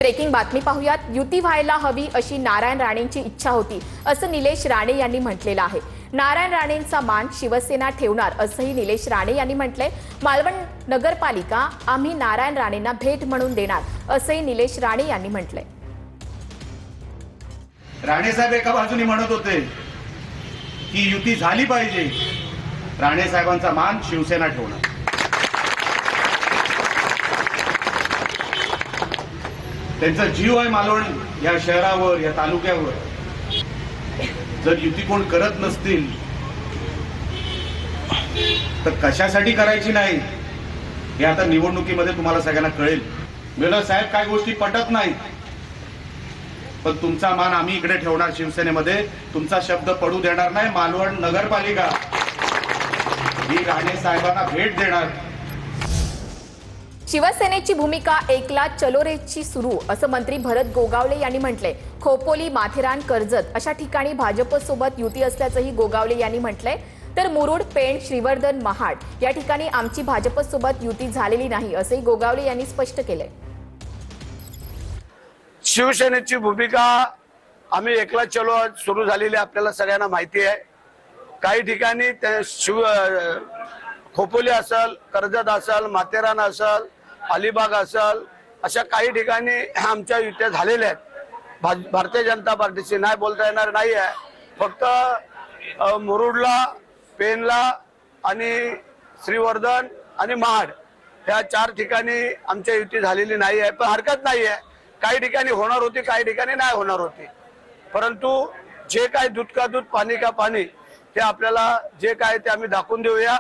Breaking बातमी पाहूयात। युती व्हायला हवी अशी नारायण राणेंची इच्छा होती असं निलेश राणे यांनी म्हटलेलं आहे। नारायण राणेंचा मान शिवसेना ठेवणार असंही निलेश राणे यांनी म्हटलंय। मालवण नगरपालिका आम्ही नारायण राणेंना भेट म्हणून देणार असंही निलेश राणे यांनी म्हटलंय। राणे साहेब एका बाजूने म्हणत होते की युती झाली पाहिजे, राणे साहेबांचा मान शिवसेना ठेवणार। त्यांचा जीव आहे मालवण या शहरावर, या तालुक्यावर। जर युती कोण करत नसतील तर कशासाठी करायची नाही हे आता निवडणुकीमध्ये तुम्हाला सगळ्यांना कळेल। मेला साहेब काय गोष्टी पटत नाहीत, पण तुमचा मान आम्ही इकडे ठेवणार शिवसेनेमध्ये, तुमचा शब्द पडू देणार नाही। मालवण नगरपालिका ही राणे साहेबांना भेट देणार। शिवसेनेची भूमिका एकला चलो रेची सुरू असं मंत्री भरत गोगावले यांनी म्हटलंय। खोपोली, माथेरान, कर्जत अशा ठिकाणी भाजपसोबत युती असल्याचंही गोगावले यांनी म्हटलंय। तर मुरुड, पेण, श्रीवर्धन, महाड या ठिकाणी आमची भाजपसोबत युती झालेली नाही असंही गोगावले यांनी स्पष्ट केलंय। शिवसेनेची भूमिका आम्ही एकला चलो सुरू झालेली आपल्याला सगळ्यांना माहिती आहे। काही ठिकाणी खोपोली असेल, कर्जत असेल, माथेरान असेल, अलिबाग असेल, अशा काही ठिकाणी आमच्या युत्या झालेल्या आहेत। भारतीय जनता पार्टीची नाही बोलता येणार नाही आहे। फक्त मुरुडला, पेनला आणि श्रीवर्धन आणि महाड या 4 ठिकाणी आमच्या युती झालेली नाही आहे। पण हरकत नाही आहे, काही ठिकाणी होणार होती, काही ठिकाणी नाही होणार होती। परंतु जे काय दूध का दूध, पाणी का पाणी, ते आपल्याला जे काय ते आम्ही दाखवून देऊया।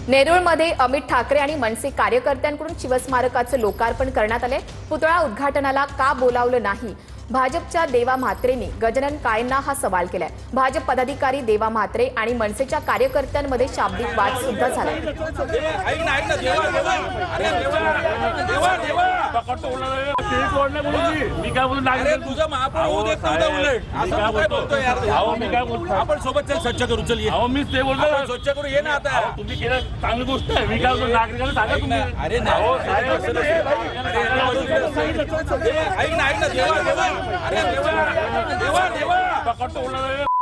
नेरूळमध्ये अमित ठाकरे आणि मनसे कार्यकर्त्यांकडून शिवस्मारकाचं लोकार्पण करण्यात आले। पुतळा उद्घाटनाला का बोलावलं नाही, भाजपच्या देवा म्हात्रेंनी गजानन काळेंना हा सवाल केलाय। भाजप पदाधिकारी देवा म्हात्रे आणि मनसेच्या कार्यकर्त्यांमध्ये शाब्दिक वाद सुद्धा झाला। आपण सोबत चल स्वच्छ करू, चल मी ते बोलतो स्वच्छ करू, ये ना आता तुम्ही केलं चांगली गोष्ट आहे। मी काय बोलतो नागरिकांना सांगा तुम्ही। अरे नाही, ऐक ना देवा देवा, अरे देवा देवा देवा पकडतो